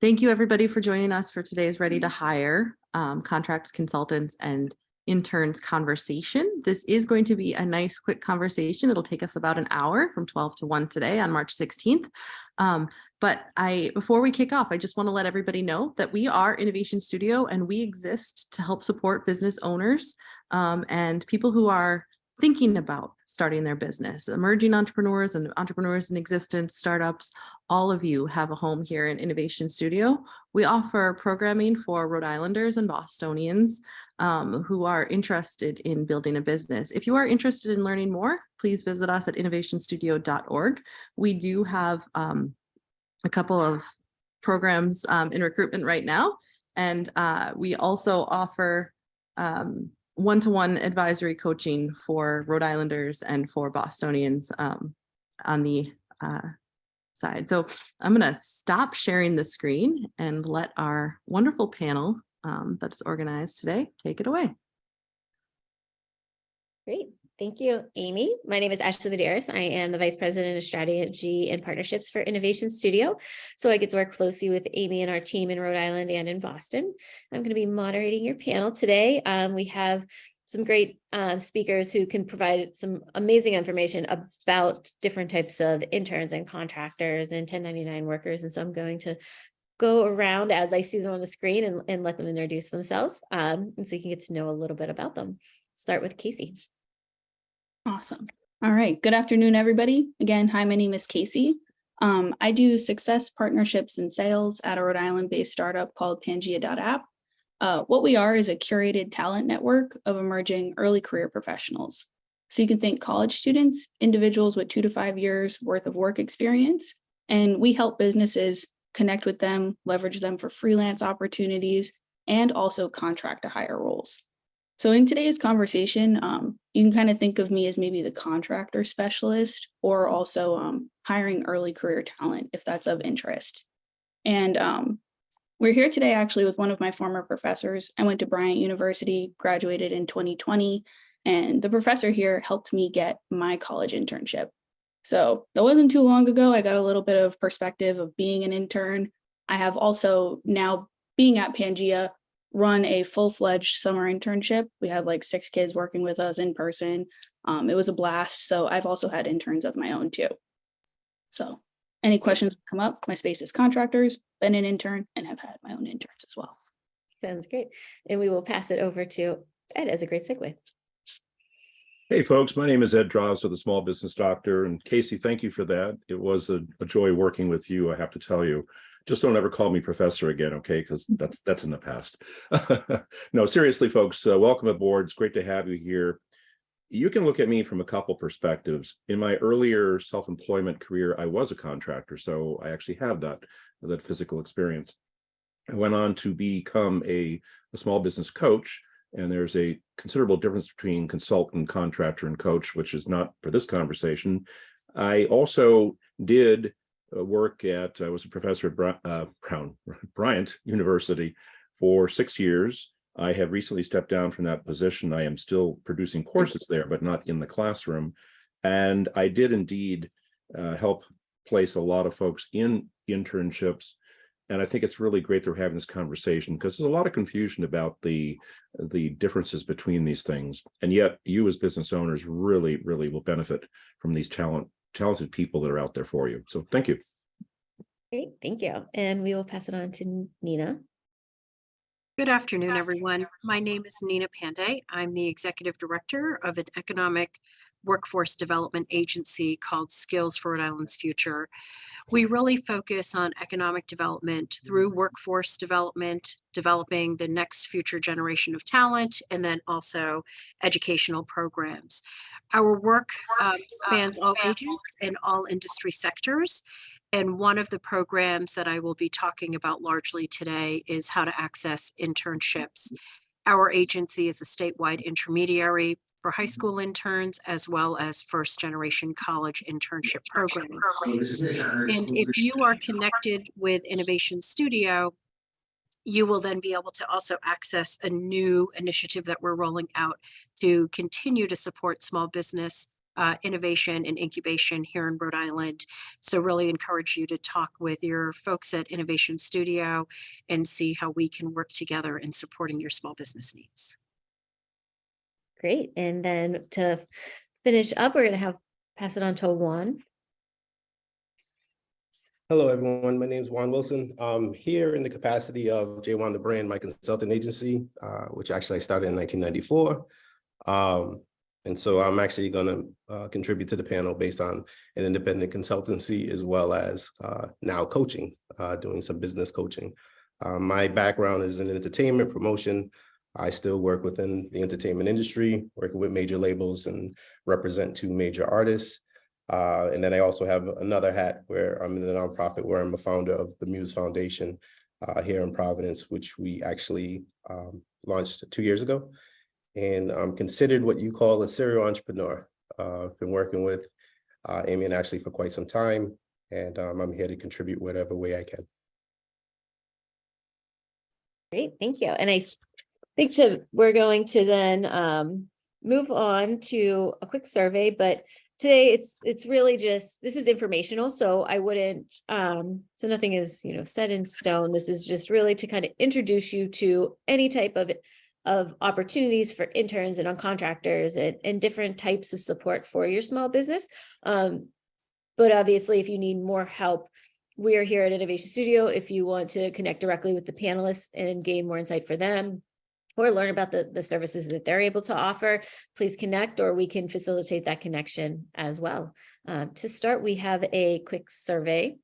Thank you, everybody, for joining us for today's Ready to Hire Contracts, Consultants, and Interns conversation. This is going to be a nice, quick conversation. It'll take us about an hour from 12 to 1 today on March 16th. But before we kick off, I just want to let everybody know that we are Innovation Studio and we exist to help support business owners and people who are thinking about starting their business, emerging entrepreneurs and entrepreneurs in existence, startups. All of you have a home here in Innovation Studio. We offer programming for Rhode Islanders and Bostonians who are interested in building a business. If you are interested in learning more, please visit us at innovationstudio.org. We do have a couple of programs in recruitment right now, and we also offer one-to-one advisory coaching for Rhode Islanders and for Bostonians on the side. So I'm going to stop sharing the screen and let our wonderful panel that's organized today take it away. Great. Thank you, Amy. My name is Ashley Medeiros. I am the Vice President of Strategy and Partnerships for Innovation Studio. So I get to work closely with Amy and our team in Rhode Island and in Boston. I'm going to be moderating your panel today. We have some great speakers who can provide some amazing information about different types of interns and contractors and 1099 workers. And so I'm going to go around as I see them on the screen and let them introduce themselves. And so you can get to know a little bit about them. Start with Casey. Awesome. All right. Good afternoon, everybody. Again, hi, my name is Casey. I do success partnerships and sales at a Rhode Island-based startup called Pangea.app. What we are is a curated talent network of emerging early career professionals. So you can think college students, individuals with 2 to 5 years worth of work experience, and we help businesses connect with them, leverage them for freelance opportunities, and also contract to hire roles. So in today's conversation, you can kind of think of me as maybe the contractor specialist or also hiring early career talent if that's of interest. And we're here today actually with one of my former professors. I went to Bryant University, graduated in 2020, and the professor here helped me get my college internship. So that wasn't too long ago. I got a little bit of perspective of being an intern. I have also now, being at Pangea, run a full-fledged summer internship. We had like 6 kids working with us in person. It was a blast. So I've also had interns of my own too. So any questions come up, my space is contractors, been an intern, and have had my own interns as well. Sounds great. And we will pass it over to Ed as a great segue. Hey folks, my name is Ed Drozd, the Small Business Doctor, and Casey, thank you for that. It was a joy working with you, I have to tell you. Just don't ever call me professor again, okay? Because that's in the past. No, seriously, folks, welcome aboard. It's great to have you here. You can look at me from a couple perspectives. In my earlier self-employment career, I was a contractor, so I actually have that physical experience. I went on to become a small business coach, and there's a considerable difference between consultant, contractor, and coach, which is not for this conversation. I also did work at, I was a professor at Bryant University for 6 years. I have recently stepped down from that position. I am still producing courses there, but not in the classroom. And I did indeed help place a lot of folks in internships. And I think it's really great that we're having this conversation because there's a lot of confusion about the differences between these things. And yet you as business owners really, really will benefit from these talented people that are out there for you. So thank you. Great, thank you. And we will pass it on to Nina. Good afternoon, everyone. My name is Nina Pandey. I'm the Executive Director of an economic workforce development agency called Skills for Rhode Island's Future. We really focus on economic development through workforce development, developing the next future generation of talent, and then also educational programs. Our work spans all ages and all industry sectors. And one of the programs that I will be talking about largely today is how to access internships. Our agency is a statewide intermediary for high school interns as well as first generation college internship programs. And if you are connected with Innovation Studio, you will then be able to also access a new initiative that we're rolling out to continue to support small business innovation and incubation here in Rhode Island. So really encourage you to talk with your folks at Innovation Studio and see how we can work together in supporting your small business needs. Great. And then to finish up, we're going to pass it on to Juan. Hello, everyone. My name is Juan Wilson. I'm here in the capacity of J1 The Brand, my consulting agency, which actually I started in 1994. And so I'm actually going to contribute to the panel based on an independent consultancy, as well as now coaching, doing some business coaching. My background is in entertainment promotion. I still work within the entertainment industry, working with major labels and represent 2 major artists. And then I also have another hat where I'm in a nonprofit where I'm a founder of the Muse Foundation here in Providence, which we actually launched 2 years ago. And I'm considered what you call a serial entrepreneur. I've been working with Amy and Ashley for quite some time, and I'm here to contribute whatever way I can. Great, thank you. And I think we're going to then move on to a quick survey, but today it's really just, this is informational, so I wouldn't, so nothing is, set in stone. This is just really to kind of introduce you to any type of opportunities for interns and on contractors and different types of support for your small business. But obviously, if you need more help, we are here at Innovation Studio. If you want to connect directly with the panelists and gain more insight for them, or learn about the services that they're able to offer, please connect, or we can facilitate that connection as well. To start, we have a quick survey.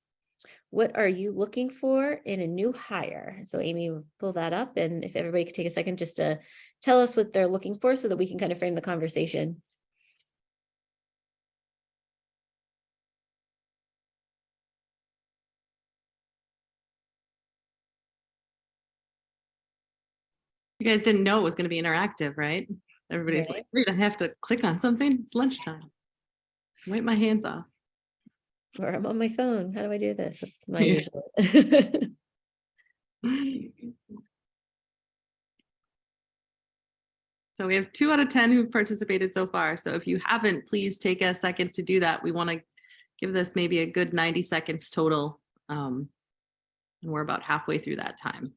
What are you looking for in a new hire? So Amy, pull that up, and if everybody could take a second just to tell us what they're looking for so that we can kind of frame the conversation. You guys didn't know it was going to be interactive, right? Everybody's Right. like, wait, I have to click on something. It's lunchtime. Wipe my hands off. Or I'm on my phone. How do I do this? That's my Yeah. usual. So we have 2 out of 10 who've participated so far. So if you haven't, please take a second to do that. We want to give this maybe a good 90 seconds total. And we're about halfway through that time.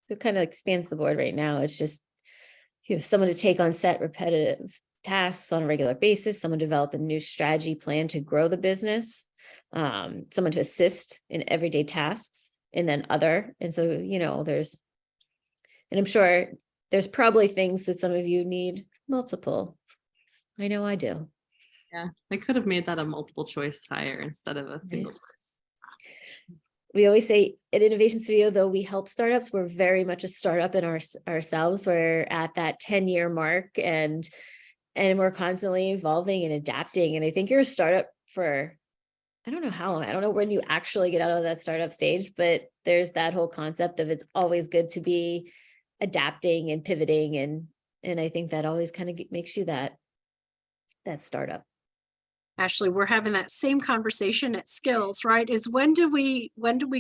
So it kind of expands the board right now. It's just, you have someone to take on set repetitive tasks on a regular basis, someone develop a new strategy plan to grow the business, someone to assist in everyday tasks, and then other. And so, and I'm sure there's probably things that some of you need multiple. I know I do. Yeah, I could have made that a multiple choice hire instead of a single choice. We always say at Innovation Studio, though we help startups, we're very much a startup in ourselves. We're at that 10-year mark and we're constantly evolving and adapting. And I think you're a startup for, I don't know how long, I don't know when you actually get out of that startup stage, but there's that whole concept of it's always good to be adapting and pivoting. And I think that always kind of makes you that startup. Ashley, we're having that same conversation at Skills, right? Is when do we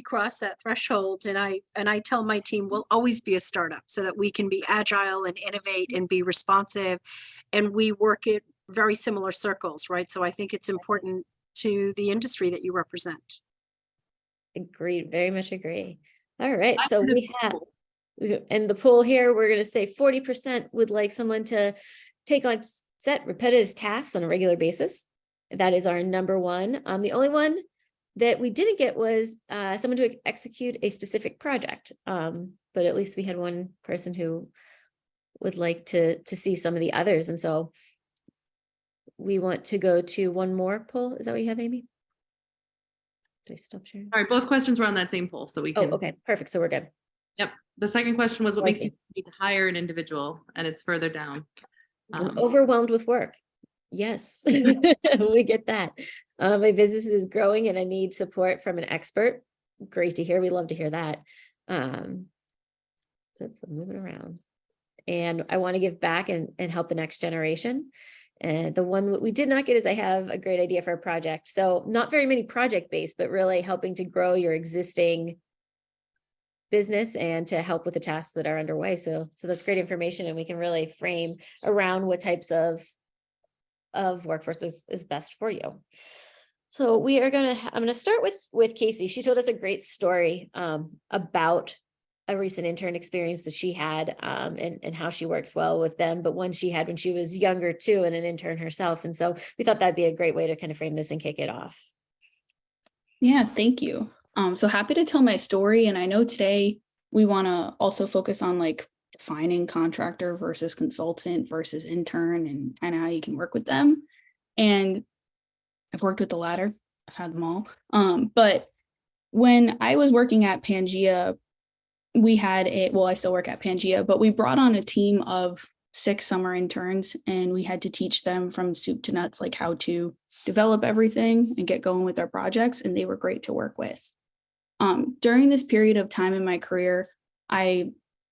cross that threshold? And I tell my team we'll always be a startup so that we can be agile and innovate and be responsive. And we work at very similar circles, right? So I think it's important to the industry that you represent. Agreed, very much agree. All right, so we have, in the poll here, we're going to say 40% would like someone to take on set repetitive tasks on a regular basis. That is our number one. The only one that we didn't get was someone to execute a specific project. But at least we had one person who would like to see some of the others. And so we want to go to one more poll. Is that what you have, Amy? Did I stop sharing? All right, both questions were on that same poll, so we Oh, can. okay, perfect. So we're good. Yep. The second question was what Oh, I makes see. you need to hire an individual, and it's further down. I'm overwhelmed with work. Yes, we get that. My business is growing and I need support from an expert. Great to hear. We love to hear that. So moving around. And I want to give back and help the next generation. And the one that we did not get is I have a great idea for a project. So not very many project based, but really helping to grow your existing business and to help with the tasks that are underway. So that's great information, and we can really frame around what types of workforce is best for you. So I'm gonna start with Casey. She told us a great story about a recent intern experience that she had and how she works well with them, but one she had when she was younger too, and an intern herself. And so we thought that'd be a great way to kind of frame this and kick it off. Yeah, thank you. So happy to tell my story. And I know today we want to also focus on like defining contractor versus consultant versus intern and how you can work with them. And I've worked with the latter. I've had them all. But when I was working at Pangea, I still work at Pangea, but we brought on a team of 6 summer interns, and we had to teach them from soup to nuts, like how to develop everything and get going with our projects. And they were great to work with. During this period of time in my career, my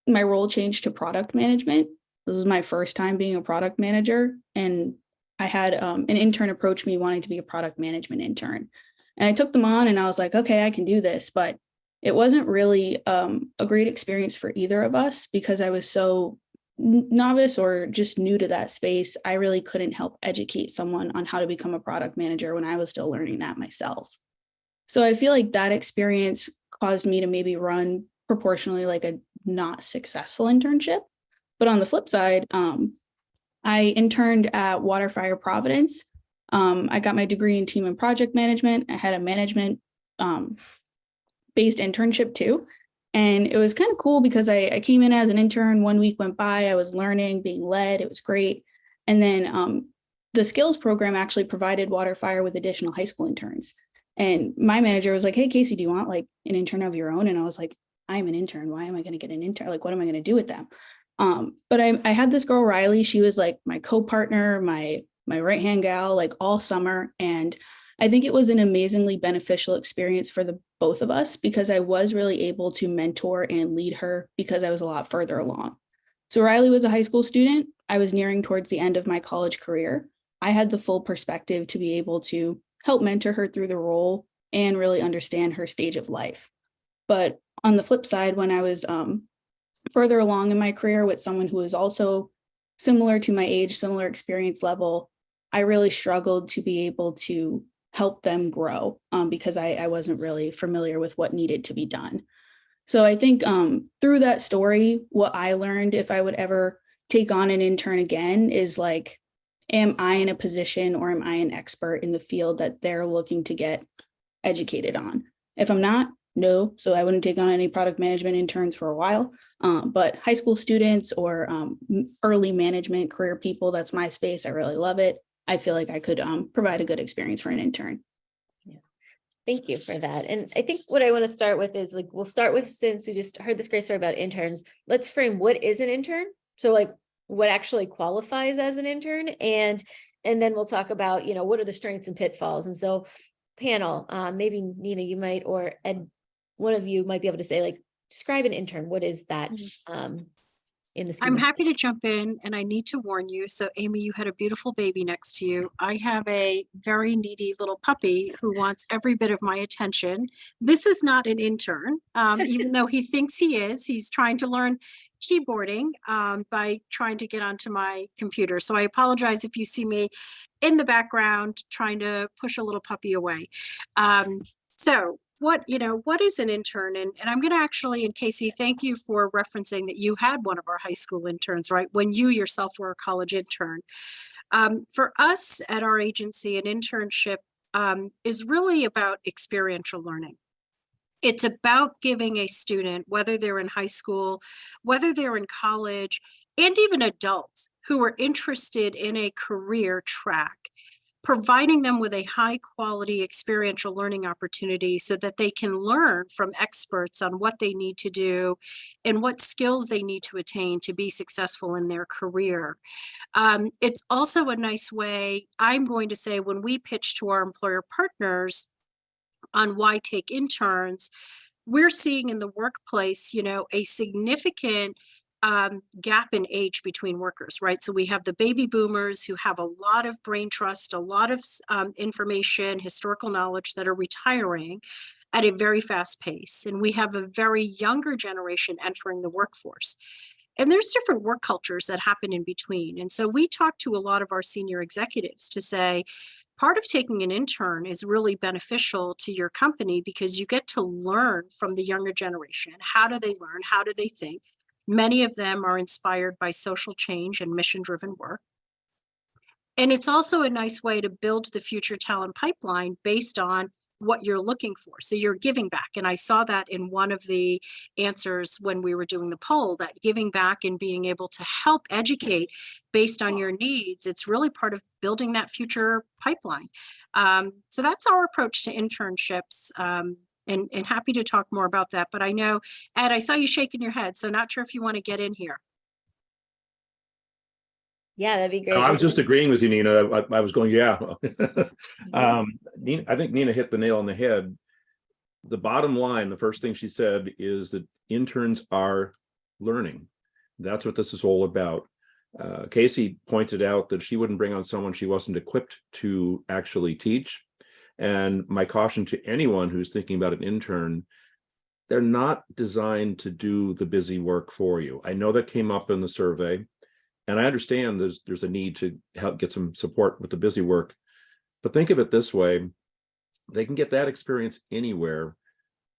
role changed to product management. This was my first time being a product manager, and I had an intern approach me wanting to be a product management intern. And I took them on and I was like, okay, I can do this. But it wasn't really a great experience for either of us because I was so novice or just new to that space. I really couldn't help educate someone on how to become a product manager when I was still learning that myself. So I feel like that experience caused me to maybe run proportionally like a not successful internship. But on the flip side, I interned at Water Fire Providence. I got my degree in team and project management. I had a management based internship too. And it was kind of cool because I came in as an intern. 1 week went by, I was learning, being led. It was great. And then the skills program actually provided Water Fire with additional high school interns. And my manager was like, hey, Casey, do you want like an intern of your own? And I was like, I'm an intern. Why am I going to get an intern? Like, what am I going to do with them? But I had this girl, Riley. She was like my co-partner, my right-hand gal, like all summer. And I think it was an amazingly beneficial experience for the both of us because I was really able to mentor and lead her because I was a lot further along. So Riley was a high school student. I was nearing towards the end of my college career. I had the full perspective to be able to help mentor her through the role and really understand her stage of life. But on the flip side, when I was further along in my career with someone who was also similar to my age, similar experience level, I really struggled to be able to help them grow because I wasn't really familiar with what needed to be done. So I think through that story, what I learned if I would ever take on an intern again is like, am I in a position or am I an expert in the field that they're looking to get educated on? If I'm not, no. So I wouldn't take on any product management interns for a while. But high school students or early management career people, that's my space. I really love it. I feel like I could provide a good experience for an intern. Yeah. Thank you for that. And I think what I want to start with is like, we'll start with, since we just heard this great story about interns, let's frame what is an intern. So like what actually qualifies as an intern, and then we'll talk about, what are the strengths and pitfalls. And so panel, maybe Nina, you might, or Ed, one of you might be able to say, like, describe an intern. What is that in the scheme I'm of happy things? to jump in, and I need to warn you. So Amy, you had a beautiful baby next to you. I have a very needy little puppy who wants every bit of my attention. This is not an intern, even though he thinks he is. He's trying to learn keyboarding by trying to get onto my computer. So I apologize if you see me in the background trying to push a little puppy away. So what is an intern? And I'm going to actually, and Casey, thank you for referencing that you had one of our high school interns, right? When you yourself were a college intern. For us at our agency, an internship is really about experiential learning. It's about giving a student, whether they're in high school, whether they're in college, and even adults who are interested in a career track, providing them with a high quality experiential learning opportunity so that they can learn from experts on what they need to do and what skills they need to attain to be successful in their career. It's also a nice way, I'm going to say, when we pitch to our employer partners on why take interns, we're seeing in the workplace, a significant gap in age between workers, right? So we have the baby boomers who have a lot of brain trust, a lot of information, historical knowledge that are retiring. at a very fast pace. And we have a very younger generation entering the workforce. And there's different work cultures that happen in between. And so we talk to a lot of our senior executives to say, part of taking an intern is really beneficial to your company because you get to learn from the younger generation. How do they learn? How do they think? Many of them are inspired by social change and mission-driven work. And it's also a nice way to build the future talent pipeline based on what you're looking for. So you're giving back. And I saw that in one of the answers when we were doing the poll, that giving back and being able to help educate based on your needs, it's really part of building that future pipeline. So that's our approach to internships. And happy to talk more about that. But I know, Ed, I saw you shaking your head, so not sure if you want to get in here. Yeah, that'd be great. I was just agreeing with you, Nina. I was going, yeah. Nina, I think Nina hit the nail on the head. The bottom line, the first thing she said is that interns are learning. That's what this is all about. Casey pointed out that she wouldn't bring on someone she wasn't equipped to actually teach. And my caution to anyone who's thinking about an intern, they're not designed to do the busy work for you. I know that came up in the survey. And I understand there's a need to help get some support with the busy work, but think of it this way: they can get that experience anywhere.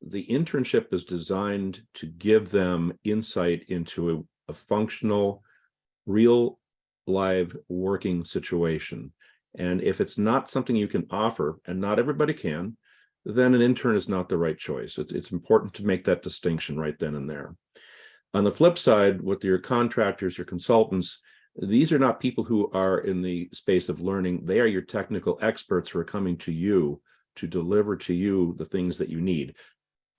The internship is designed to give them insight into a functional, real, live working situation. And if it's not something you can offer, and not everybody can, then an intern is not the right choice. It's important to make that distinction right then and there. On the flip side, with your contractors, your consultants, these are not people who are in the space of learning. They are your technical experts who are coming to you to deliver to you the things that you need,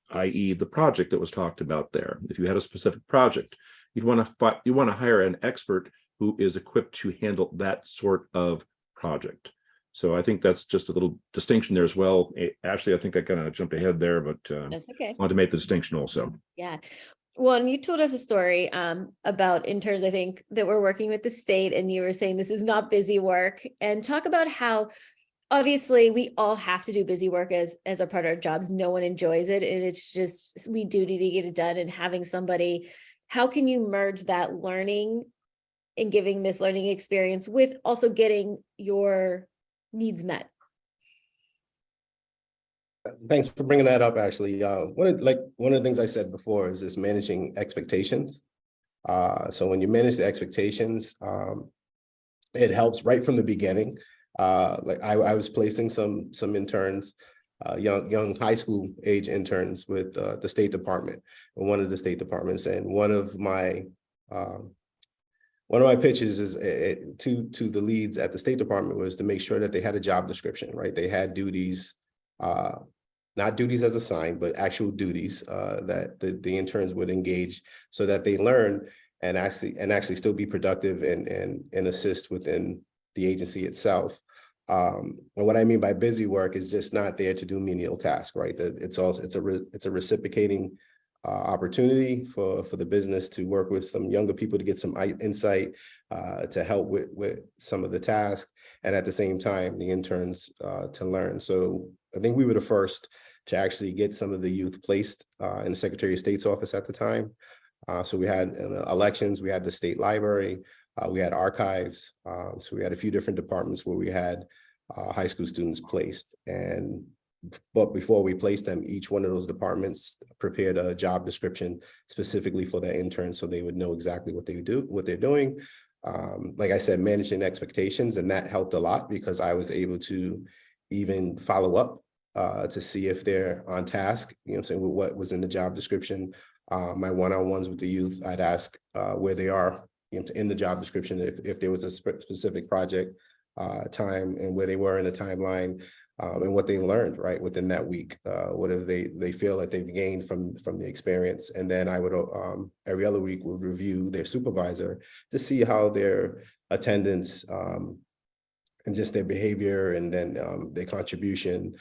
i.e. the project that was talked about there. If you had a specific project, you want to hire an expert who is equipped to handle that sort of project. So I think that's just a little distinction there as well. Ashley, I think I kind of jumped ahead there, but That's okay. wanted to make the distinction also. Yeah. Well, and you told us a story about interns, I think, that we're working with the state, and you were saying this is not busy work, and talk about how obviously we all have to do busy work as a part of our jobs. No one enjoys it, and it's just, we do need to get it done. And having somebody, how can you merge that learning and giving this learning experience with also getting your needs met? Thanks for bringing that up, Ashley. One of the things I said before is just managing expectations. So when you manage the expectations, it helps right from the beginning. Like I was placing some interns, young high school age interns with the State Department, and one of the state departments, and one of my pitches is to the leads at the State Department was to make sure that they had a job description, right? They had duties. Not duties as assigned, but actual duties that the interns would engage, so that they learn and actually still be productive and assist within the agency itself. And what I mean by busy work is just not there to do menial tasks, right? It's a reciprocating opportunity for the business to work with some younger people to get some insight, to help with some of the tasks, and at the same time the interns to learn. So I think we were the first to actually get some of the youth placed in the Secretary of State's office at the time. So we had elections, we had the state library, we had archives. So we had a few different departments where we had high school students placed. But before we placed them, each one of those departments prepared a job description specifically for their interns, so they would know exactly what they're doing. Like I said, managing expectations, and that helped a lot because I was able to even follow up to see if they're on task, you know what I'm saying, with what was in the job description. My one-on-ones with the youth, I'd ask where they are, you know, in the job description, if there was a specific project time and where they were in the timeline, and what they learned right within that week, whatever they feel that they've gained from the experience. And then I would every other week would review their supervisor to see how their attendance and just their behavior, and then their contribution,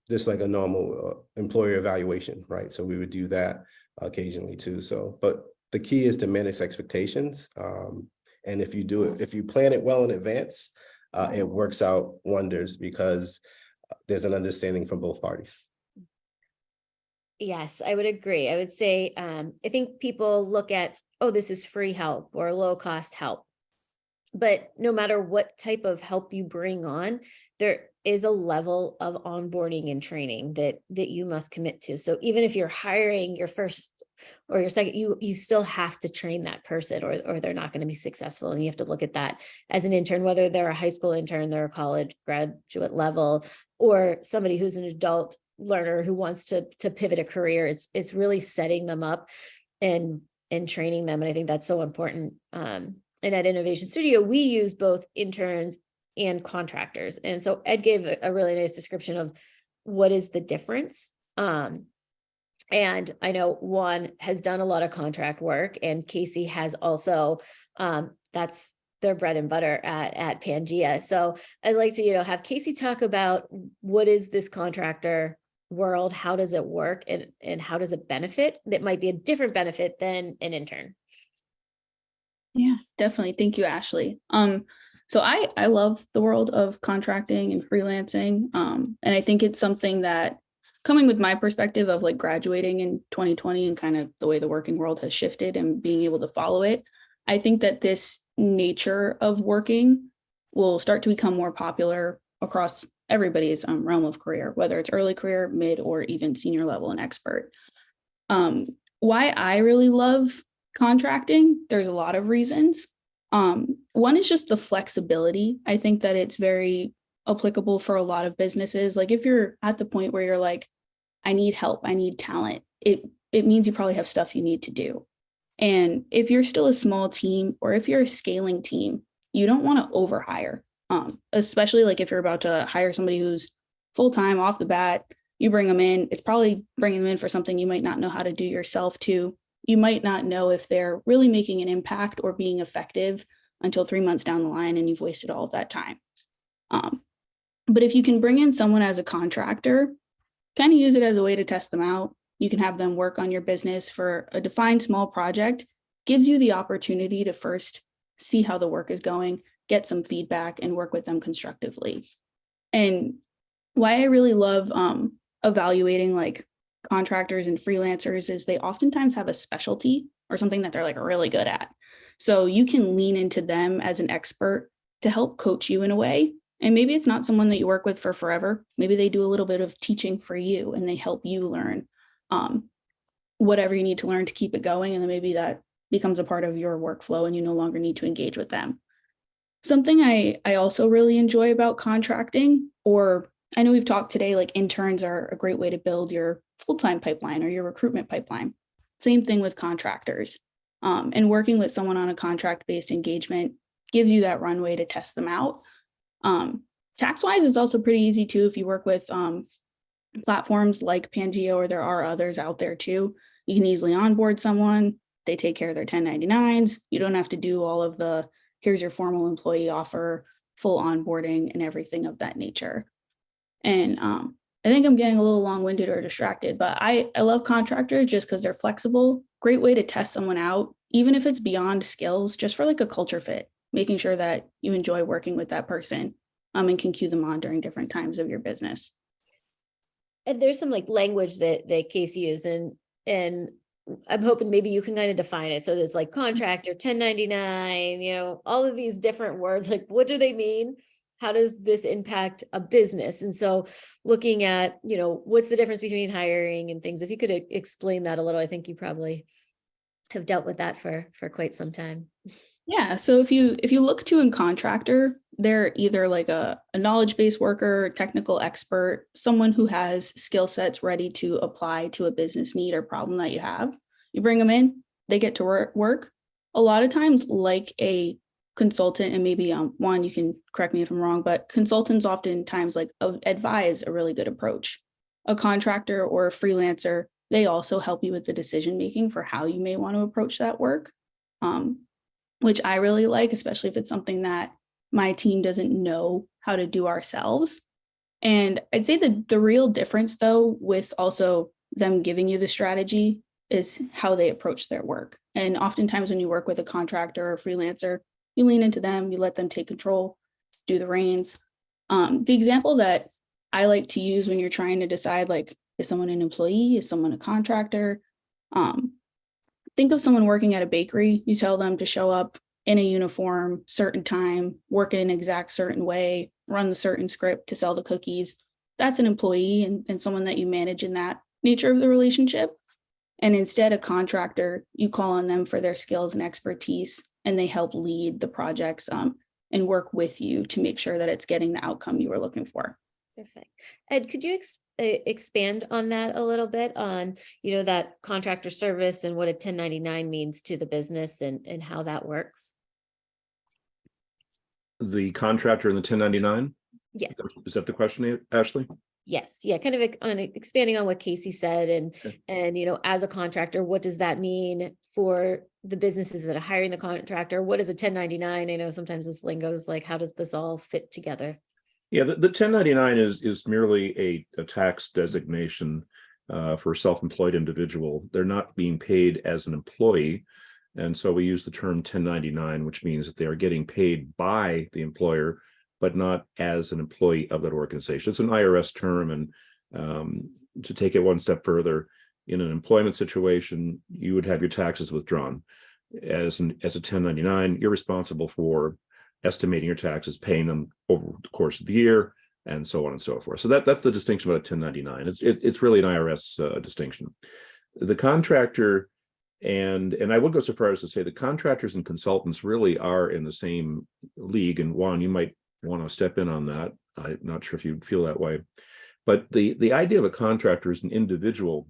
just like a normal employer evaluation, right? So we would do that occasionally too. So, but the key is to manage expectations. And if you plan it well in advance, it works out wonders because there's an understanding from both parties. Yes, I would agree. I would say, I think people look at, oh, this is free help or low cost help. But no matter what type of help you bring on, there is a level of onboarding and training that you must commit to. So even if you're hiring your first or your second, you still have to train that person or they're not going to be successful. And you have to look at that as an intern, whether they're a high school intern, they're a college graduate level, or somebody who's an adult learner who wants to pivot a career. It's really setting them up and training them. And I think that's so important. And at Innovation Studio, we use both interns and contractors. And so Ed gave a really nice description of what is the difference. And I know Juan has done a lot of contract work, and Casey has also, that's their bread and butter at Pangea. So I'd like to, have Casey talk about what is this contractor world, how does it work, and how does it benefit? That might be a different benefit than an intern. Yeah, definitely. Thank you, Ashley. So I love the world of contracting and freelancing. And I think it's something that, coming with my perspective of like graduating in 2020 and kind of the way the working world has shifted and being able to follow it, I think that this nature of working will start to become more popular across everybody's realm of career, whether it's early career, mid, or even senior level and expert. Why I really love contracting, there's a lot of reasons. One is just the flexibility. I think that it's very applicable for a lot of businesses. Like if you're at the point where you're like, I need help, I need talent, it means you probably have stuff you need to do. And if you're still a small team, or if you're a scaling team, you don't want to overhire, especially like if you're about to hire somebody who's full-time off the bat. You bring them in, it's probably bringing them in for something you might not know how to do yourself too. You might not know if they're really making an impact or being effective until 3 months down the line, and you've wasted all of that time. But if you can bring in someone as a contractor, kind of use it as a way to test them out. You can have them work on your business for a defined small project, gives you the opportunity to first see how the work is going, get some feedback, and work with them constructively. And why I really love evaluating like contractors and freelancers is they oftentimes have a specialty or something that they're like really good at. So you can lean into them as an expert to help coach you in a way. And maybe it's not someone that you work with for forever. Maybe they do a little bit of teaching for you and they help you learn whatever you need to learn to keep it going. And then maybe that becomes a part of your workflow and you no longer need to engage with them. Something I also really enjoy about contracting, or I know we've talked today, like interns are a great way to build your full-time pipeline or your recruitment pipeline. Same thing with contractors. And working with someone on a contract-based engagement gives you that runway to test them out. Tax-wise, it's also pretty easy too if you work with platforms like Pangea, or there are others out there too. You can easily onboard someone. They take care of their 1099s. You don't have to do all of the, here's your formal employee offer, full onboarding and everything of that nature. And I think I'm getting a little long-winded or distracted, but I love contractors just because they're flexible. Great way to test someone out, even if it's beyond skills, just for like a culture fit, making sure that you enjoy working with that person and can cue them on during different times of your business. And there's some like language that Casey used, and I'm hoping maybe you can kind of define it. So there's like contractor, 1099, all of these different words, like what do they mean? How does this impact a business? And so looking at, what's the difference between hiring and things, if you could explain that a little, I think you probably have dealt with that for quite some time. Yeah. So if you look to a contractor, they're either like a knowledge-based worker, technical expert, someone who has skill sets ready to apply to a business need or problem that you have. You bring them in, they get to work. A lot of times like a consultant, and maybe Juan, you can correct me if I'm wrong, but consultants oftentimes like advise a really good approach. A contractor or a freelancer, they also help you with the decision-making for how you may want to approach that work. Which I really like, especially if it's something that my team doesn't know how to do ourselves. And I'd say the real difference though, with also them giving you the strategy, is how they approach their work. And oftentimes when you work with a contractor or a freelancer, you lean into them, you let them take control, do the reins. The example that I like to use when you're trying to decide, like, Is someone an employee? Is someone a contractor? Think of someone working at a bakery. You tell them to show up in a uniform, certain time, work in an exact certain way, run the certain script to sell the cookies. That's an employee and someone that you manage in that nature of the relationship. And instead, a contractor, you call on them for their skills and expertise, and they help lead the projects and work with you to make sure that it's getting the outcome you were looking for. Perfect. Ed, could you expand on that a little bit on, that contractor service and what a 1099 means to the business and how that works? The contractor in the 1099? Yes. Is that the question, Ashley? Yes. Yeah. Kind of on expanding on what Casey said Okay. and, as a contractor, what does that mean for the businesses that are hiring the contractor? What is a 1099? I know sometimes this lingo is like, how does this all fit together? Yeah, the 1099 is merely a tax designation for a self-employed individual. They're not being paid as an employee. And so we use the term 1099, which means that they are getting paid by the employer, but not as an employee of that organization. It's an IRS term. And to take it one step further, in an employment situation, you would have your taxes withdrawn. As a 1099, you're responsible for estimating your taxes, paying them over the course of the year, and so on and so forth. So that's the distinction about a 1099. It's really an IRS distinction. The contractor, and I would go so far as to say the contractors and consultants really are in the same league. And Juan, you might want to step in on that. I'm not sure if you feel that way, but the idea of a contractor is an individual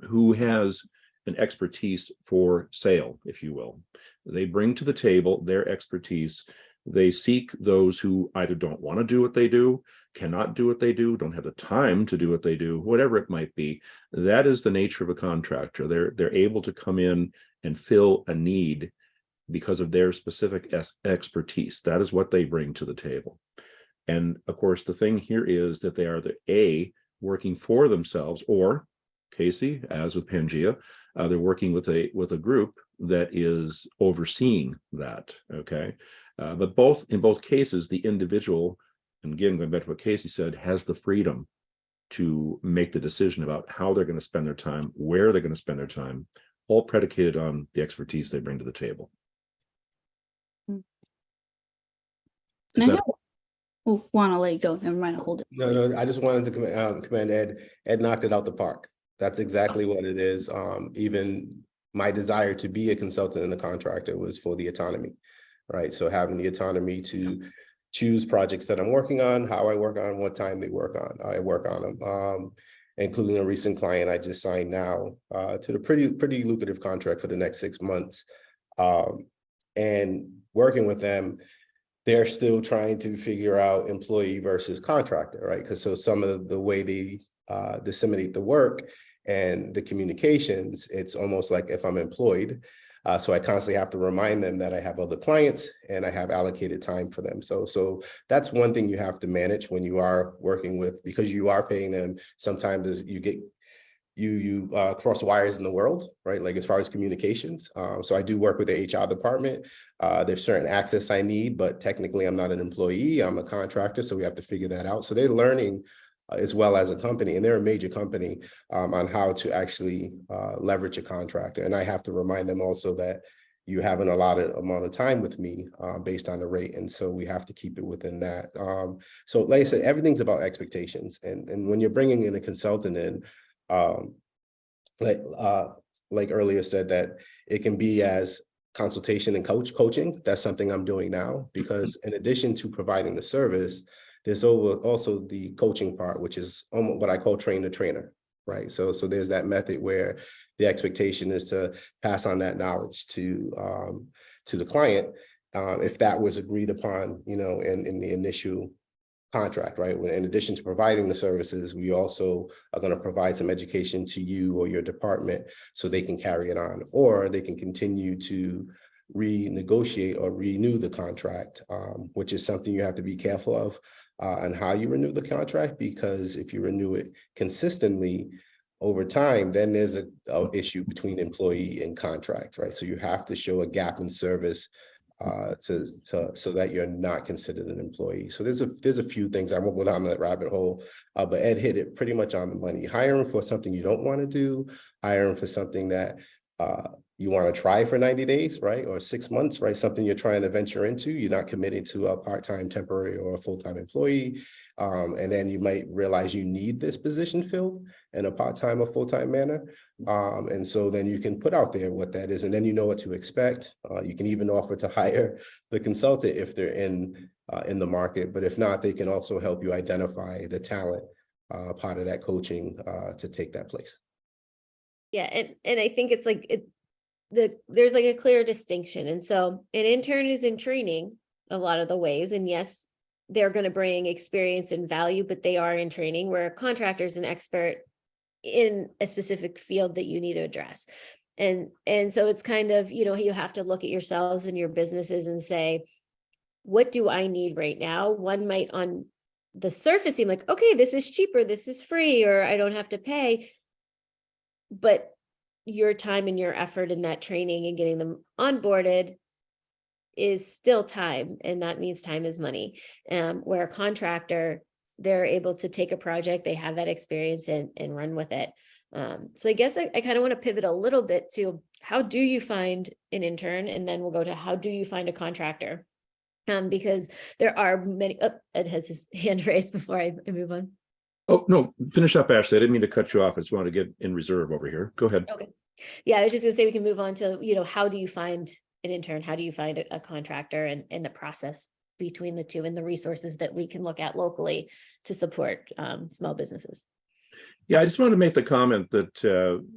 who has an expertise for sale, if you will. They bring to the table their expertise. They seek those who either don't want to do what they do, cannot do what they do, don't have the time to do what they do, whatever it might be. That is the nature of a contractor. They're able to come in and fill a need because of their specific expertise. That is what they bring to the table. And of course, the thing here is that they are working for themselves, or Casey, as with Pangea, they're working with a group that is overseeing that. Okay, but in both cases, the individual, and again going back to what Casey said, has the freedom to make the decision about how they're going to spend their time, where they're going to spend their time, all predicated on the expertise they bring to the table. Want to let you go. Never mind. I'll hold it. No, I just wanted to commend Ed. Ed knocked it out the park. That's exactly what it is. Even my desire to be a consultant and a contractor was for the autonomy, right? So having the autonomy to choose projects that I'm working on, how I work on, what time I work on them, including a recent client I just signed now to the pretty lucrative contract for the next 6 months. And working with them, they're still trying to figure out employee versus contractor, right? Because so some of the way they disseminate the work and the communications, it's almost like if I'm employed. So I constantly have to remind them that I have other clients and I have allocated time for them. So that's one thing you have to manage when you are working with, because you are paying them. Sometimes you cross wires in the world, right? Like as far as communications. So I do work with the HR department. There's certain access I need, but technically I'm not an employee, I'm a contractor. So we have to figure that out. So they're learning as well as a company, and they're a major company, on how to actually leverage a contractor. And I have to remind them also that you have an allotted amount of time with me based on the rate. And so we have to keep it within that. So like I said, everything's about expectations. And when you're bringing in a consultant in, like earlier said, that it can be as consultation and coaching. That's something I'm doing now, because in addition to providing the service, there's also the coaching part, which is almost what I call train the trainer, right? So there's that method where the expectation is to pass on that knowledge to the client, if that was agreed upon, in the initial contract, right? In addition to providing the services, we also are going to provide some education to you or your department so they can carry it on, or they can continue to renegotiate or renew the contract, which is something you have to be careful of on how you renew the contract, because if you renew it consistently over time, then there's a issue between employee and contract, right? So you have to show a gap in service so that you're not considered an employee. So there's a few things. I won't go down that rabbit hole, but Ed hit it pretty much on the money. Hiring for something you don't want to do, hiring for something that you want to try for 90 days, right? Or 6 months, right? Something you're trying to venture into. You're not committing to a part-time, temporary, or a full-time employee. And then you might realize you need this position filled in a part-time or full-time manner. And so then you can put out there what that is, and then you know what to expect. You can even offer to hire the consultant if they're in the market, but if not, they can also help you identify the talent part of that coaching to take that place. Yeah, and I think it's like there's like a clear distinction. And so an intern is in training a lot of the ways. And yes, they're going to bring experience and value, but they are in training, where a contractor is an expert in a specific field that you need to address. And so it's kind of, you have to look at yourselves and your businesses and say, what do I need right now? One might on the surface seem like, okay, this is cheaper, this is free, or I don't have to pay. But your time and your effort in that training and getting them onboarded is still time. And that means time is money. Where a contractor, they're able to take a project, they have that experience and run with it. So I guess I kind of want to pivot a little bit to how do you find an intern? And then we'll go to how do you find a contractor? Because there are many, Ed has his hand raised before I move on. Oh, no, finish up, Ashley. I didn't mean to cut you off. I just wanted to get in reserve over here. Go ahead. Okay. Yeah, I was just gonna say we can move on to, how do you find an intern? How do you find a contractor, and the process between the two and the resources that we can look at locally to support small businesses? Yeah, I just wanted to make the comment that,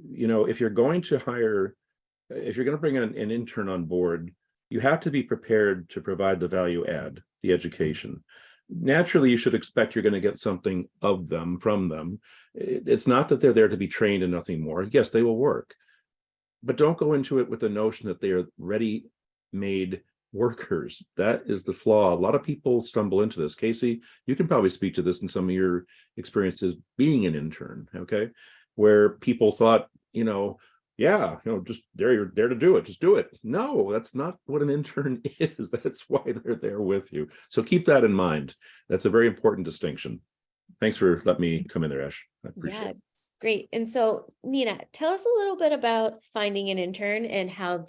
if you're going to bring an intern on board, you have to be prepared to provide the value add, the education. Naturally, you should expect you're going to get something of them, from them. It's not that they're there to be trained and nothing more. Yes, they will work, but don't go into it with the notion that they are ready-made workers. That is the flaw. A lot of people stumble into this. Casey, you can probably speak to this in some of your experiences being an intern, okay? Where people thought, just you're there to do it. Just do it. No, that's not what an intern is. That's why they're there with you. So keep that in mind. That's a very important distinction. Thanks for letting me come in there, Ash. I appreciate it. Great. And so, Nina, tell us a little bit about finding an intern and how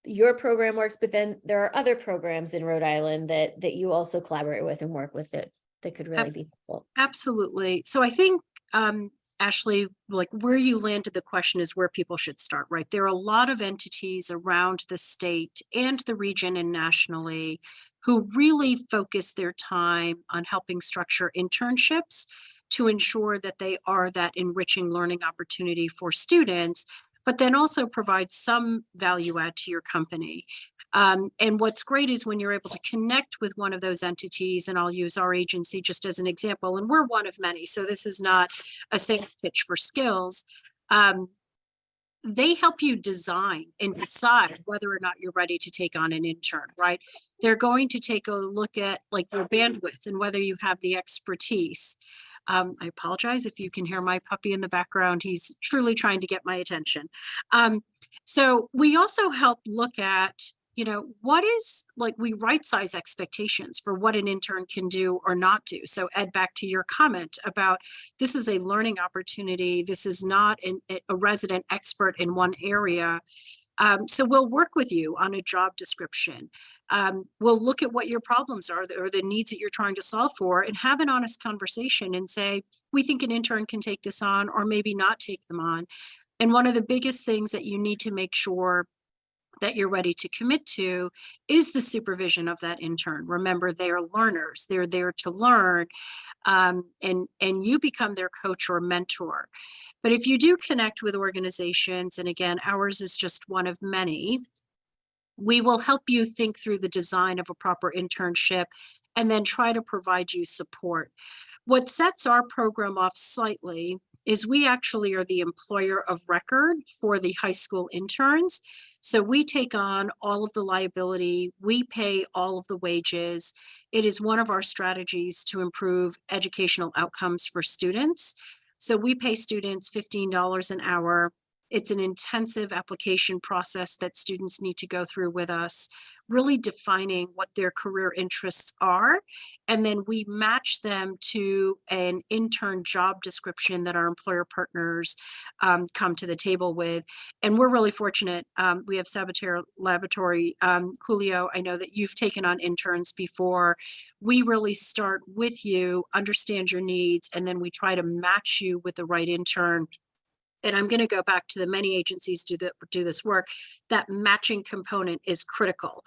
your program works, but then there are other programs in Rhode Island that you also collaborate with and work with that could really be helpful. Absolutely. So I think, Ashley, like where you landed the question is where people should start, right? There are a lot of entities around the state and the region and nationally who really focus their time on helping structure internships to ensure that they are that enriching learning opportunity for students, but then also provide some value add to your company. And what's great is when you're able to connect with one of those entities, and I'll use our agency just as an example, and we're one of many, so this is not a sales pitch for skills. They help you design and decide whether or not you're ready to take on an intern, right? They're going to take a look at like your bandwidth and whether you have the expertise. I apologize if you can hear my puppy in the background. He's truly trying to get my attention. So we also help look at, what is like we right size expectations for what an intern can do or not do. So Ed, back to your comment about this is a learning opportunity. This is not a resident expert in one area. So we'll work with you on a job description. We'll look at what your problems are or the needs that you're trying to solve for and have an honest conversation and say, we think an intern can take this on or maybe not take them on. And one of the biggest things that you need to make sure that you're ready to commit to is the supervision of that intern. Remember, they are learners. They're there to learn, and you become their coach or mentor. But if you do connect with organizations, and again, ours is just one of many, we will help you think through the design of a proper internship and then try to provide you support. What sets our program off slightly is we actually are the employer of record for the high school interns. So we take on all of the liability, we pay all of the wages. It is one of our strategies to improve educational outcomes for students. So we pay students $15 an hour It's an intensive application process that students need to go through with us, really defining what their career interests are. And then we match them to an intern job description that our employer partners come to the table with. And we're really fortunate. We have Saboteur Laboratory. Julio, I know that you've taken on interns before. We really start with you, understand your needs, and then we try to match you with the right intern. And I'm going to go back to the many agencies do this work. That matching component is critical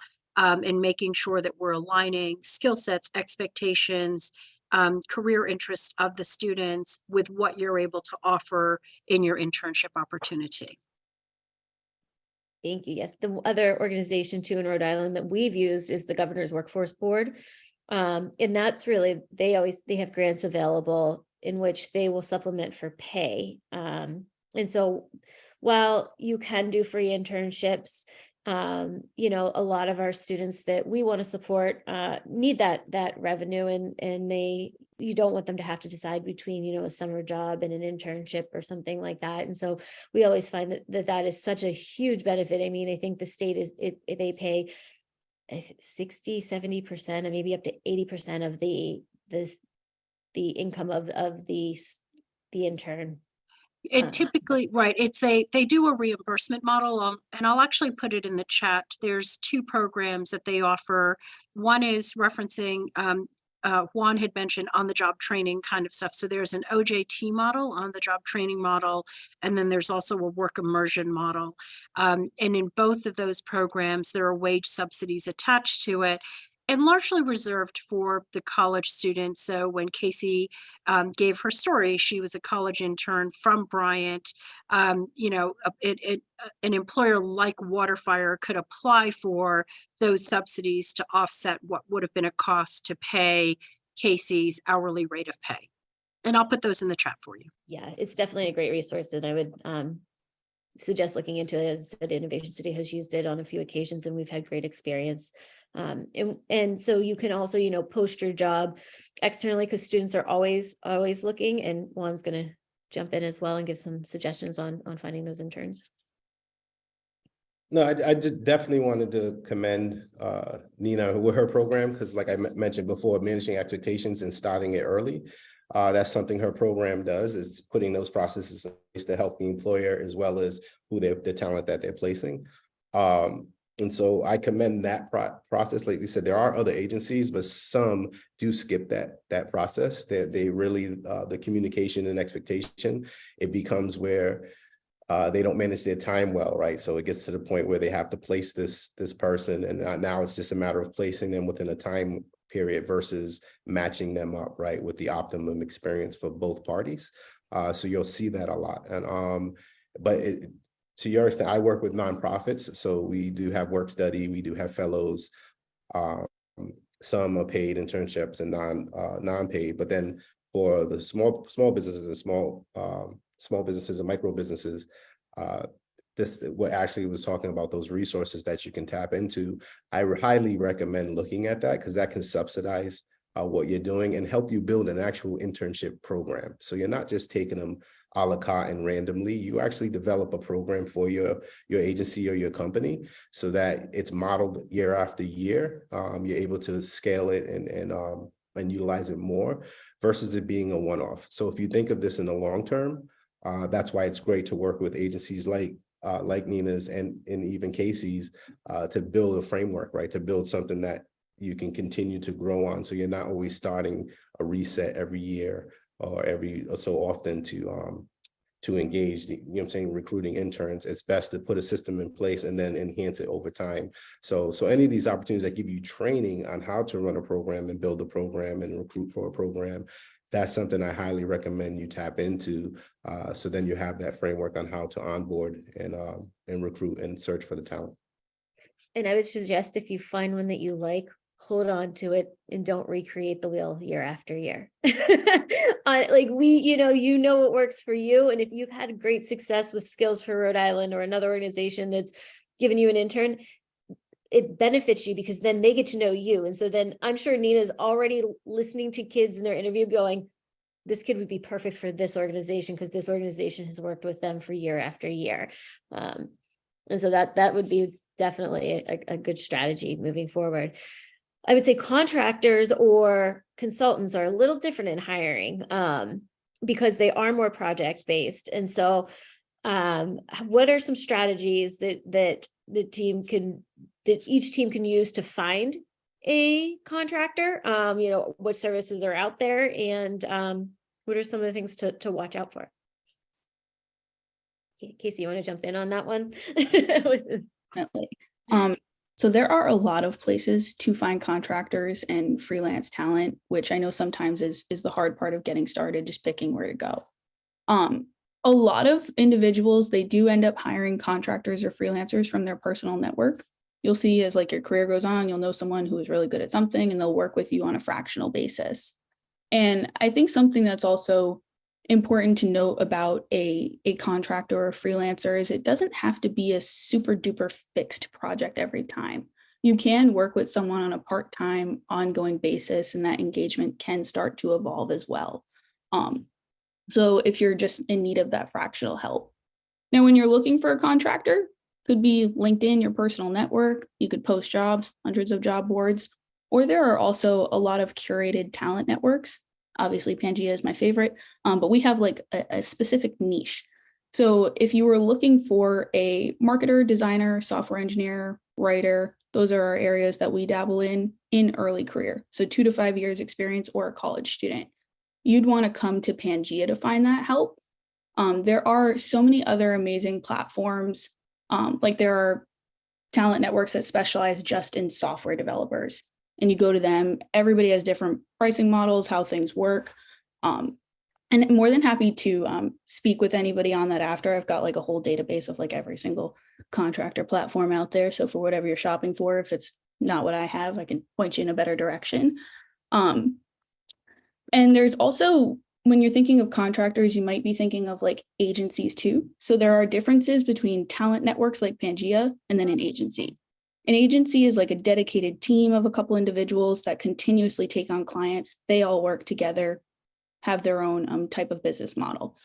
in making sure that we're aligning skill sets, expectations, career interests of the students with what you're able to offer in your internship opportunity. Thank you. Yes, the other organization too in Rhode Island that we've used is the Governor's Workforce Board. And that's really, they have grants available in which they will supplement for pay. And so while you can do free internships, you know, a lot of our students that we want to support need that revenue, and you don't want them to have to decide between, you know, a summer job and an internship or something like that. And so we always find that is such a huge benefit. I mean, I think the state they pay 60-70% and maybe up to 80% of the income of the intern. It typically, right, they do a reimbursement model, and I'll actually put it in the chat. There's two programs that they offer. One is referencing, Juan had mentioned on the job training kind of stuff. So there's an OJT model, on the job training model, and then there's also a work immersion model. And in both of those programs, there are wage subsidies attached to it, and largely reserved for the college students. So when Casey gave her story, she was a college intern from Bryant. You know, an employer like Waterfire could apply for those subsidies to offset what would have been a cost to pay Casey's hourly rate of pay. And I'll put those in the chat for you. Yeah, it's definitely a great resource, and I would suggest looking into it. As an Innovation Studio has used it on a few occasions, and we've had great experience. And so you can also, you know, post your job externally, because students are always looking, and Juan's going to jump in as well and give some suggestions on finding those interns. No, I just definitely wanted to commend Nina with her program, because like I mentioned before, managing expectations and starting it early. That's something her program does, is putting those processes in place to help the employer as well as the talent that they're placing. And so I commend that process. Like you said, there are other agencies, but some do skip that process. They really, the communication and expectation, it becomes where they don't manage their time well, right? So it gets to the point where they have to place this person, and now it's just a matter of placing them within a time period versus matching them up, right, with the optimum experience for both parties. So you'll see that a lot. And to your extent, I work with nonprofits, so we do have work study, we do have fellows. Some are paid internships and non-paid, but then for the small businesses and small businesses and micro businesses, this what Ashley was talking about, those resources that you can tap into. I highly recommend looking at that, because that can subsidize what you're doing and help you build an actual internship program. So you're not just taking them a la carte and randomly. You actually develop a program for your agency or your company, so that it's modeled year after year. You're able to scale it and utilize it more, versus it being a one-off. So if you think of this in the long term, that's why it's great to work with agencies like Nina's and even Casey's to build a framework, right? To build something that you can continue to grow on. So you're not always starting a reset every year or every so often to engage the, you know what I'm saying, recruiting interns. It's best to put a system in place and then enhance it over time. So any of these opportunities that give you training on how to run a program and build a program and recruit for a program, that's something I highly recommend you tap into. So then you have that framework on how to onboard and recruit and search for the talent. And I would suggest, if you find one that you like, hold on to it and don't recreate the wheel year after year. Like you know what works for you. And if you've had great success with Skills for Rhode Island or another organization that's given you an intern, it benefits you, because then they get to know you. And so then I'm sure Nina's already listening to kids in their interview going, this kid would be perfect for this organization because this organization has worked with them for year after year. And so that would be definitely a good strategy moving forward. I would say contractors or consultants are a little different in hiring because they are more project-based. And so what are some strategies that each team can use to find a contractor? What services are out there, and what are some of the things to watch out for? Casey, you want to jump in on that one? Definitely. So there are a lot of places to find contractors and freelance talent, which I know sometimes is the hard part of getting started, just picking where to go. A lot of individuals, they do end up hiring contractors or freelancers from their personal network. You'll see as like your career goes on, you'll know someone who is really good at something and they'll work with you on a fractional basis. And I think something that's also important to note about a contractor or a freelancer is it doesn't have to be a super duper fixed project every time. You can work with someone on a part-time ongoing basis, and that engagement can start to evolve as well. So if you're just in need of that fractional help. Now, when you're looking for a contractor, could be LinkedIn, your personal network. You could post jobs, hundreds of job boards, or there are also a lot of curated talent networks. Obviously, Pangea is my favorite, but we have like a specific niche. So if you were looking for a marketer, designer, software engineer, writer, those are our areas that we dabble in early career. So 2 to 5 years experience or a college student. You'd want to come to Pangea to find that help. There are so many other amazing platforms. Like there are talent networks that specialize just in software developers. And you go to them, everybody has different pricing models, how things work. And I'm more than happy to speak with anybody on that after. I've got like a whole database of like every single contractor platform out there. So for whatever you're shopping for, if it's not what I have, I can point you in a better direction. And there's also, when you're thinking of contractors, you might be thinking of like agencies too. So there are differences between talent networks like Pangea and then an agency. An agency is like a dedicated team of a couple individuals that continuously take on clients. They all work together, have their own type of business model.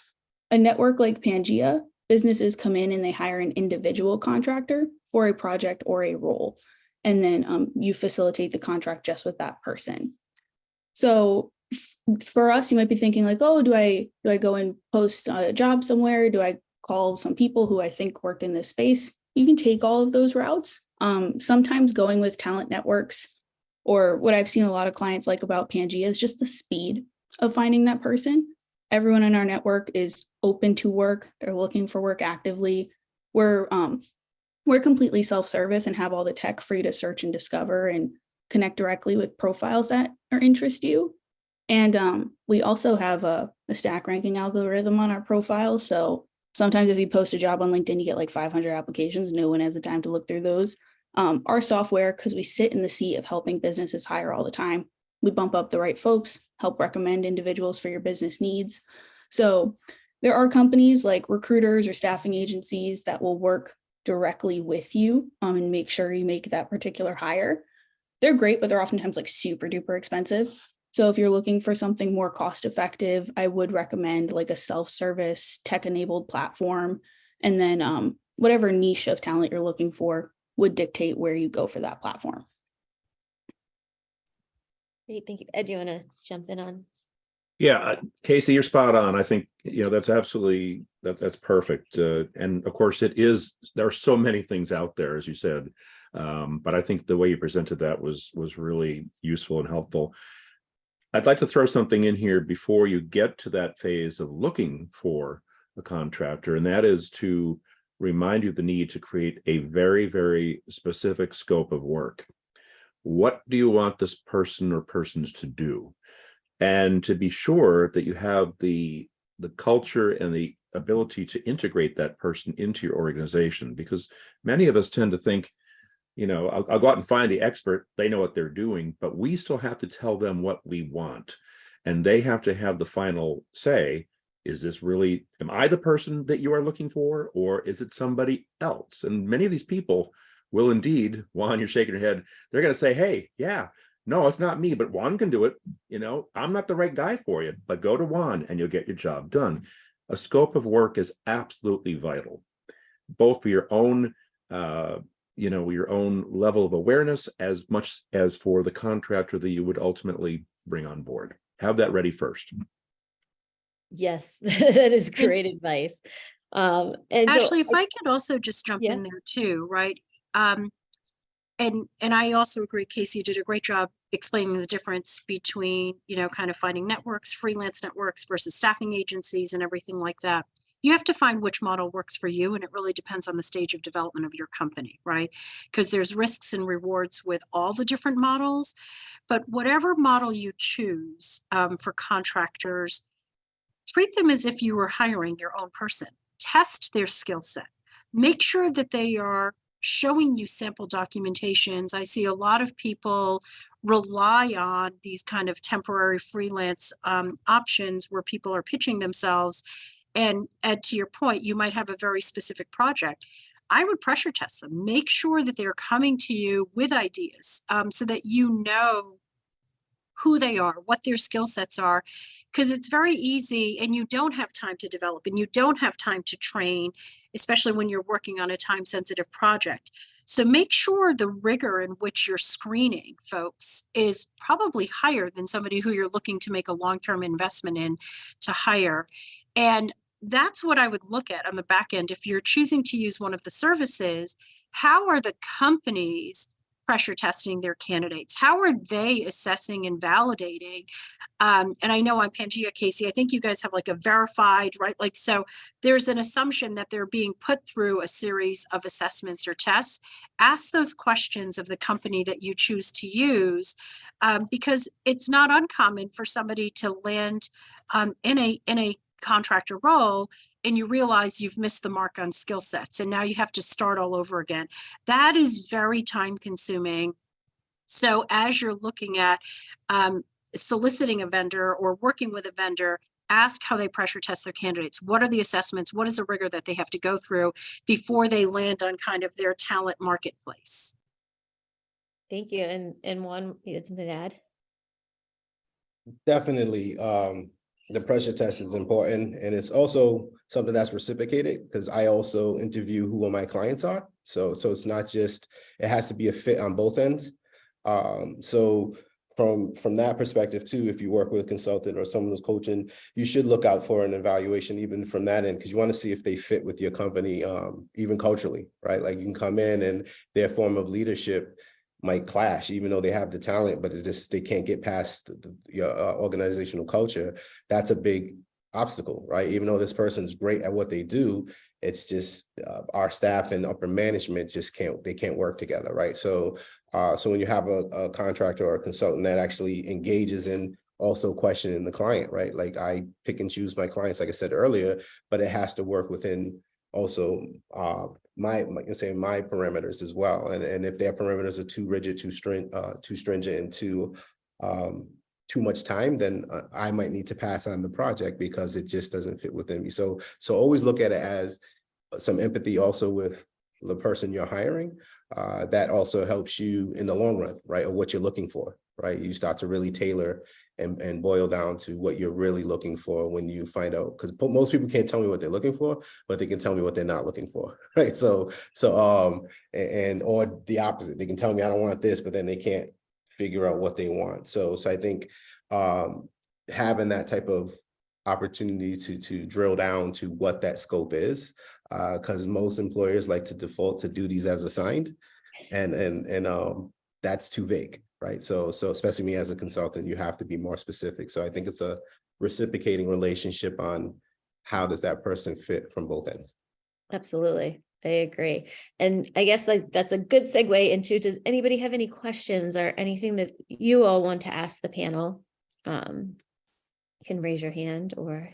A network like Pangea, businesses come in and they hire an individual contractor for a project or a role. And then you facilitate the contract just with that person. So for us, you might be thinking like, oh, do I go and post a job somewhere? Do I call some people who I think worked in this space? You can take all of those routes. Sometimes going with talent networks, or what I've seen a lot of clients like about Pangea is just the speed of finding that person. Everyone in our network is open to work. They're looking for work actively. We're completely self-service and have all the tech free to search and discover and connect directly with profiles that are interest you. And we also have a stack ranking algorithm on our profile. So sometimes if you post a job on LinkedIn, you get like 500 applications. No one has the time to look through those. Our software, because we sit in the seat of helping businesses hire all the time, we bump up the right folks, help recommend individuals for your business needs. So there are companies like recruiters or staffing agencies that will work directly with you and make sure you make that particular hire. They're great, but they're oftentimes like super duper expensive. So if you're looking for something more cost effective, I would recommend like a self-service tech-enabled platform. And then whatever niche of talent you're looking for would dictate where you go for that platform. Great, thank you. Ed, do you want to jump in on? Yeah, Casey, you're spot on. I think, that's absolutely, that's perfect. And of course there are so many things out there, as you said. But I think the way you presented that was really useful and helpful. I'd like to throw something in here before you get to that phase of looking for a contractor, and that is to remind you the need to create a very, very specific scope of work. What do you want this person or persons to do? And to be sure that you have the culture and the ability to integrate that person into your organization, because many of us tend to think, I'll go out and find the expert. They know what they're doing, but we still have to tell them what we want. And they have to have the final say. Is this really, am I the person that you are looking for, or is it somebody else? And many of these people will indeed, Juan, you're shaking your head, they're going to say, hey, yeah, No, it's not me, but Juan can do it. I'm not the right guy for you, but go to Juan and you'll get your job done. A scope of work is absolutely vital, both for your own your own level of awareness, as much as for the contractor that you would ultimately bring on board. Have that ready first. Yes, that is great advice. And Actually, so if I could also just jump Yeah. in there too, right? And I also agree, Casey, you did a great job explaining the difference between, kind of finding networks, freelance networks versus staffing agencies and everything like that. You have to find which model works for you, and it really depends on the stage of development of your company, right? Because there's risks and rewards with all the different models, but whatever model you choose for contractors, treat them as if you were hiring your own person. Test their skill set. Make sure that they are showing you sample documentations. I see a lot of people rely on these kind of temporary freelance options where people are pitching themselves. And to your point, you might have a very specific project. I would pressure test them. Make sure that they're coming to you with ideas so that you know who they are, what their skill sets are, because it's very easy and you don't have time to develop and you don't have time to train, especially when you're working on a time-sensitive project. So make sure the rigor in which you're screening folks is probably higher than somebody who you're looking to make a long-term investment in to hire. And that's what I would look at on the back end. If you're choosing to use one of the services, how are the companies pressure testing their candidates? How are they assessing and validating? And I know on Pangea, Casey, I think you guys have like a verified, right? Like, so there's an assumption that they're being put through a series of assessments or tests. Ask those questions of the company that you choose to use, because it's not uncommon for somebody to land in a contractor role and you realize you've missed the mark on skill sets and now you have to start all over again. That is very time consuming. So as you're looking at soliciting a vendor or working with a vendor, ask how they pressure test their candidates. What are the assessments? What is the rigor that they have to go through before they land on kind of their talent marketplace? thank you. And Juan, you had something to add? Definitely. The pressure test is important, and it's also something that's reciprocated because I also interview who my clients are. So it's not just, it has to be a fit on both ends. So from that perspective too, if you work with a consultant or someone who's coaching, you should look out for an evaluation even from that end, because you want to see if they fit with your company, even culturally, right? Like you can come in and their form of leadership might clash, even though they have the talent, but it's just they can't get past your organizational culture. That's a big obstacle, right? Even though this person's great at what they do, it's just our staff and upper management just can't work together, right? So when you have a contractor or a consultant that actually engages in also questioning the client, right? Like I pick and choose my clients, like I said earlier, but it has to work within also my parameters as well. And if their parameters are too rigid, too stringent, and too much time, then I might need to pass on the project because it just doesn't fit within me. So always look at it as some empathy also with the person you're hiring. That also helps you in the long run, right? Or what you're looking for, right? You start to really tailor and boil down to what you're really looking for when you find out, because most people can't tell me what they're looking for, but they can tell me what they're not looking for, right? So or the opposite, they can tell me I don't want this, but then they can't figure out what they want. So I think having that type of opportunity to drill down to what that scope is, because most employers like to default to duties as assigned, and that's too vague, right? So especially me as a consultant, you have to be more specific. So I think it's a reciprocating relationship on how does that person fit from both ends. Absolutely. I agree. And I guess like that's a good segue into, does anybody have any questions or anything that you all want to ask the panel? Can raise your hand or.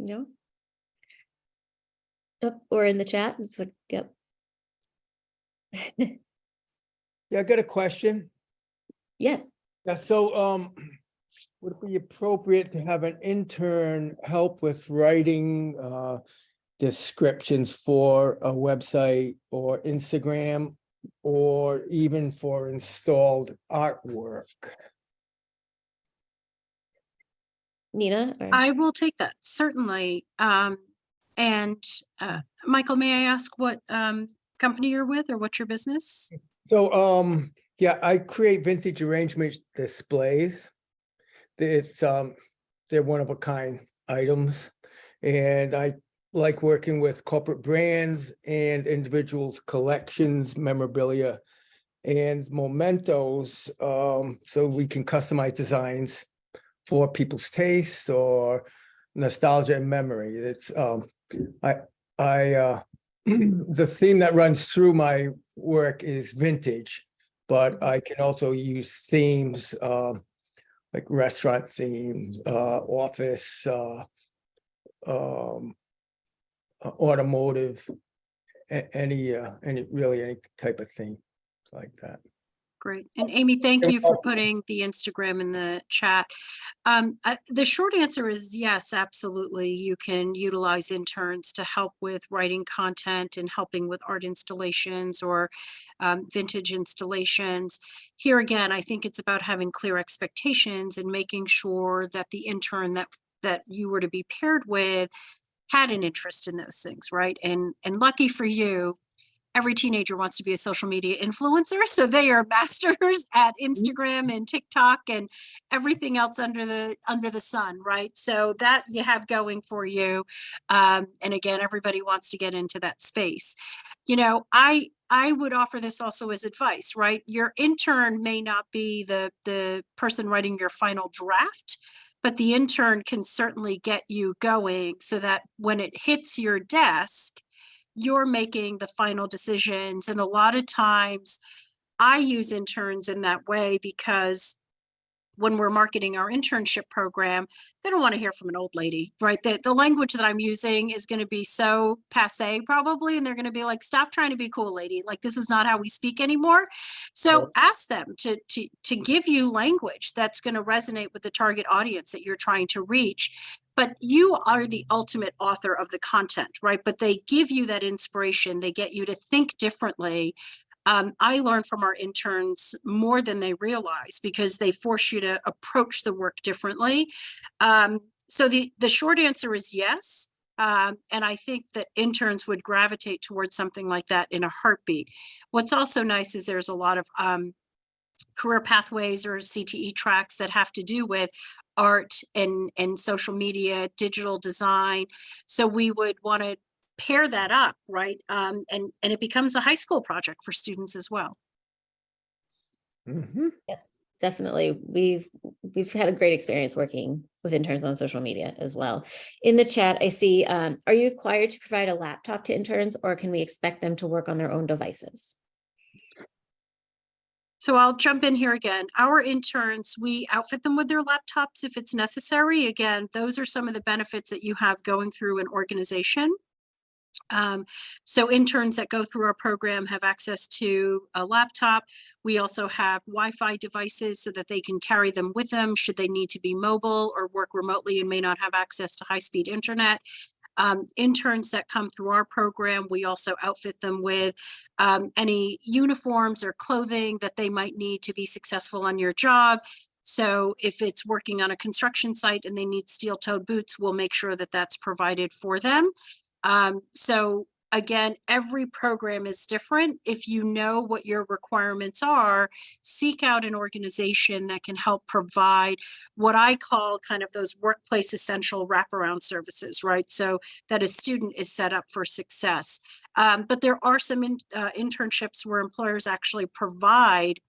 No? Or in the chat? It's like, yep. Yeah, I got a question. Yes. Yeah, so would it be appropriate to have an intern help with writing descriptions for a website or Instagram, or even for installed artwork? Nina? Or- I will take that, certainly. And Michael, may I ask what company you're with or what's your business? So, yeah, I create vintage arrangement displays. It's, they're one of a kind items. And I like working with corporate brands and individuals' collections, memorabilia, and mementos, so we can customize designs for people's tastes or nostalgia and memory. It's, the theme that runs through my work is vintage, but I can also use themes, like restaurant themes, office, automotive, any really any type of theme like that. Great. And Amy, thank you for putting the Instagram in the chat. The short answer is yes, absolutely. You can utilize interns to help with writing content and helping with art installations or vintage installations. Here again, I think it's about having clear expectations and making sure that the intern that you were to be paired with had an interest in those things, right? And lucky for you, every teenager wants to be a social media influencer. So they are masters at Instagram and TikTok and everything else under the sun, right? So that you have going for you. And again, everybody wants to get into that space. You know, I would offer this also as advice, right? Your intern may not be the person writing your final draft, but the intern can certainly get you going so that when it hits your desk, you're making the final decisions. And a lot of times I use interns in that way because when we're marketing our internship program, they don't want to hear from an old lady, right? The language that I'm using is going to be so passe probably, and they're going to be like, stop trying to be cool, lady. Like, this is not how we speak anymore. So ask them to give you language that's going to resonate with the target audience that you're trying to reach. But you are the ultimate author of the content, right? But they give you that inspiration. They get you to think differently. I learn from our interns more than they realize because they force you to approach the work differently. So the short answer is yes. And I think that interns would gravitate towards something like that in a heartbeat. What's also nice is there's a lot of career pathways or CTE tracks that have to do with art and social media, digital design. So we would want to pair that up, right? And it becomes a high school project for students as well. Mm-hmm. Yes, definitely. We've had a great experience working with interns on social media as well. In the chat, I see, are you required to provide a laptop to interns, or can we expect them to work on their own devices? So I'll jump in here again. Our interns, we outfit them with their laptops if it's necessary. Again, those are some of the benefits that you have going through an organization. So interns that go through our program have access to a laptop. We also have Wi-Fi devices so that they can carry them with them should they need to be mobile or work remotely and may not have access to high-speed internet. Interns that come through our program, we also outfit them with any uniforms or clothing that they might need to be successful on your job. So if it's working on a construction site and they need steel-toed boots, we'll make sure that that's provided for them. So again, every program is different. If you know what your requirements are, seek out an organization that can help provide what I call kind of those workplace essential wraparound services, right? So that a student is set up for success. But there are some internships where employers actually provide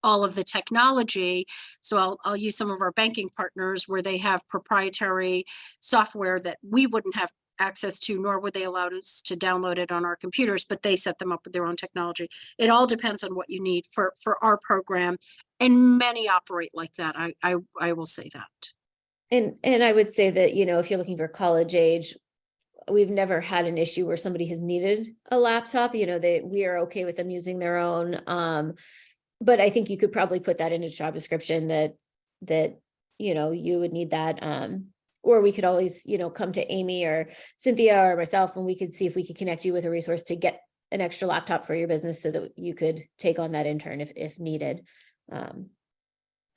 all of the technology. So I'll use some of our banking partners where they have proprietary software that we wouldn't have access to, nor would they allow us to download it on our computers, but they set them up with their own technology. It all depends on what you need for our program, and many operate like that. I will say that. And I would say that, you know, if you're looking for college age, we've never had an issue where somebody has needed a laptop. You know, we are okay with them using their own. But I think you could probably put that in a job description that you know, you would need that. Or we could always, you know, come to Amy or Cynthia or myself, and we could see if we could connect you with a resource to get an extra laptop for your business so that you could take on that intern if needed.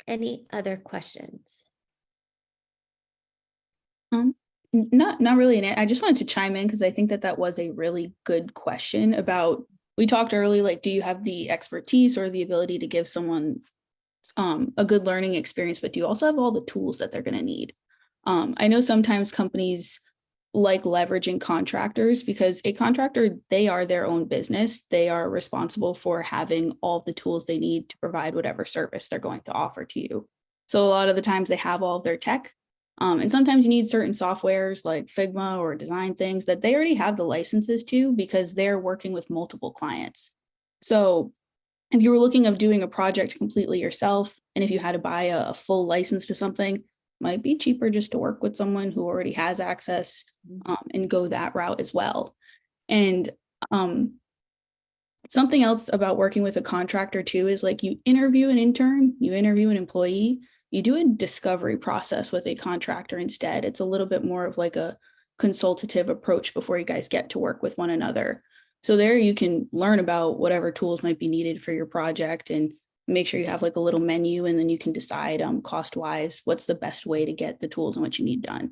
Any other questions? Not really in it. I just wanted to chime in because I think that was a really good question about, we talked earlier, like, do you have the expertise or the ability to give someone a good learning experience, but do you also have all the tools that they're going to need? I know sometimes companies like leveraging contractors because a contractor, they are their own business. They are responsible for having all the tools they need to provide whatever service they're going to offer to you. So a lot of the times they have all of their tech. And sometimes you need certain softwares like Figma or design things that they already have the licenses to because they're working with multiple clients. So if you were looking at doing a project completely yourself, and if you had to buy a full license to something, might be cheaper just to work with someone who already has access and go that route as well. And something else about working with a contractor too is like you interview an intern, you interview an employee, you do a discovery process with a contractor instead. It's a little bit more of like a consultative approach before you guys get to work with one another. So there you can learn about whatever tools might be needed for your project and make sure you have like a little menu, and then you can decide cost wise, what's the best way to get the tools and what you need done.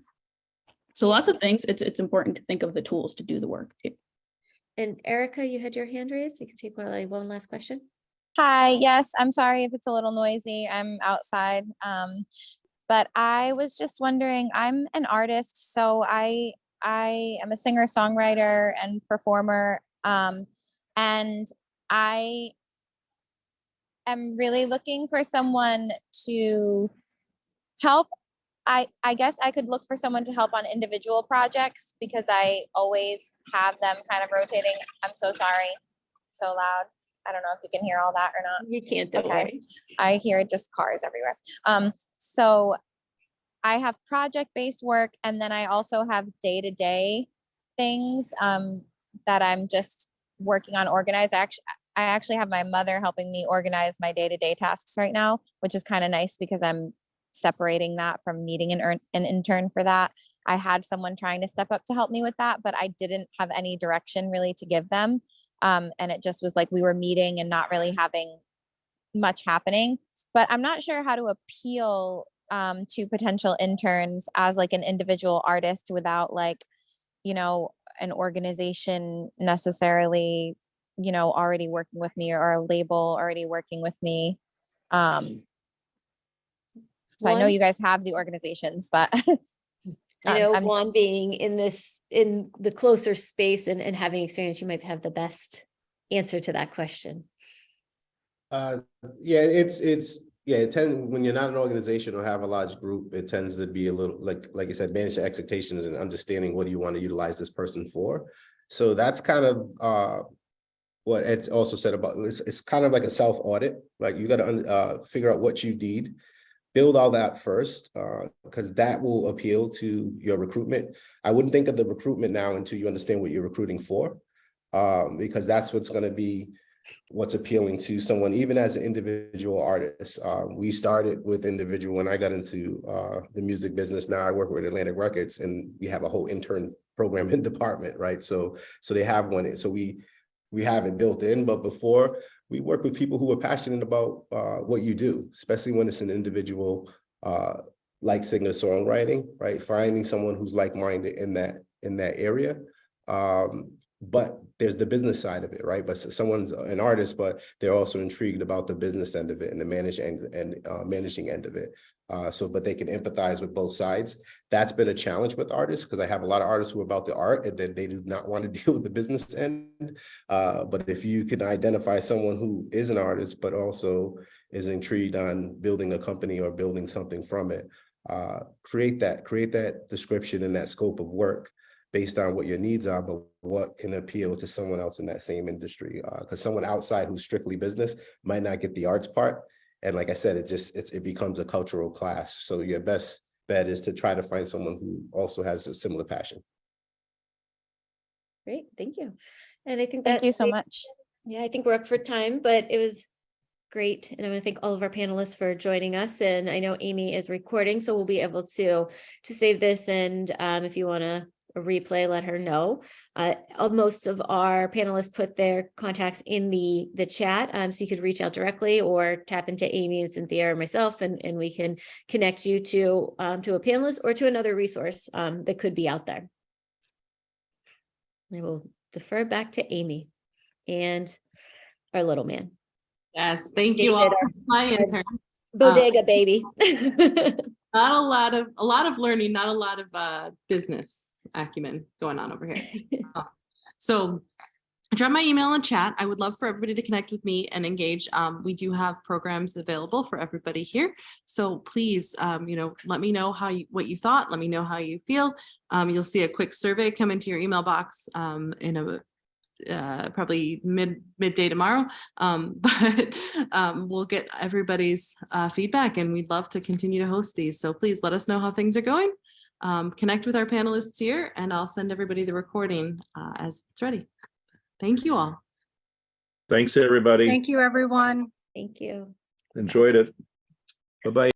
So lots of things. It's important to think of the tools to do the work too. And Erica, you had your hand raised. You can take one last question. Hi, yes, I'm sorry if it's a little noisy. I'm outside. But I was just wondering, I'm an artist, so I am a singer-songwriter and performer. And I am really looking for someone to help. I guess I could look for someone to help on individual projects because I always have them kind of rotating. I'm so sorry. So loud. I don't know if you can hear all that or not. You can't, don't worry. I hear just cars everywhere. So I have project-based work, and then I also have day-to-day things that I'm just working on organized. I actually have my mother helping me organize my day-to-day tasks right now, which is kind of nice because I'm separating that from needing an intern for that. I had someone trying to step up to help me with that, but I didn't have any direction really to give them. And it just was like we were meeting and not really having much happening. But I'm not sure how to appeal to potential interns as like an individual artist without like, you know, an organization necessarily, you know, already working with me or a label already working with me. So I know you guys have the organizations, but I know Juan being in the closer space and having experience, you might have the best answer to that question. Yeah, it tends, when you're not an organization or have a large group, it tends to be a little like I said, manage the expectations and understanding what do you want to utilize this person for. So that's kind of what Ed's also said about it's kind of like a self audit. Like you got to figure out what you need. Build all that first, because that will appeal to your recruitment. I wouldn't think of the recruitment now until you understand what you're recruiting for, because that's what's going to be what's appealing to someone, even as an individual artist. We started with individual when I got into the music business. Now I work with Atlantic Records, and we have a whole intern program and department, right? So they have one. So we have it built in, but before, we work with people who are passionate about what you do, especially when it's an individual like singer-songwriting, right? Finding someone who's like-minded in that area. But there's the business side of it, right? But someone's an artist, but they're also intrigued about the business end of it and the managing end of it. But they can empathize with both sides. That's been a challenge with artists because I have a lot of artists who are about the art and then they do not want to deal with the business end. But if you can identify someone who is an artist, but also is intrigued on building a company or building something from it, create that description and that scope of work based on what your needs are, but what can appeal to someone else in that same industry. Because someone outside who's strictly business might not get the arts part. And like I said, it becomes a cultural clash. So your best bet is to try to find someone who also has a similar passion. Great, thank you. And I think thank you so much. Yeah, I think we're up for time, but it was Great. And I want to thank all of our panelists for joining us. And I know Amy is recording, so we'll be able to save this. And if you want to replay, let her know. Most of our panelists put their contacts in the chat, so you could reach out directly or tap into Amy and Cynthia or myself, and we can connect you to a panelist or to another resource that could be out there. I will defer back to Amy and our little man. Yes, thank you all. My intern. Bodega baby. Not a lot of learning, not a lot of business acumen going on over here. So drop my email in the chat. I would love for everybody to connect with me and engage. We do have programs available for everybody here. So please, let me know what you thought. Let me know how you feel. You'll see a quick survey come into your email box in probably midday tomorrow, but we'll get everybody's feedback, and we'd love to continue to host these. So please let us know how things are going. Connect with our panelists here, and I'll send everybody the recording as it's ready. Thank you all. Thanks, everybody. Thank you, everyone. Thank you. Enjoyed it. Bye-bye.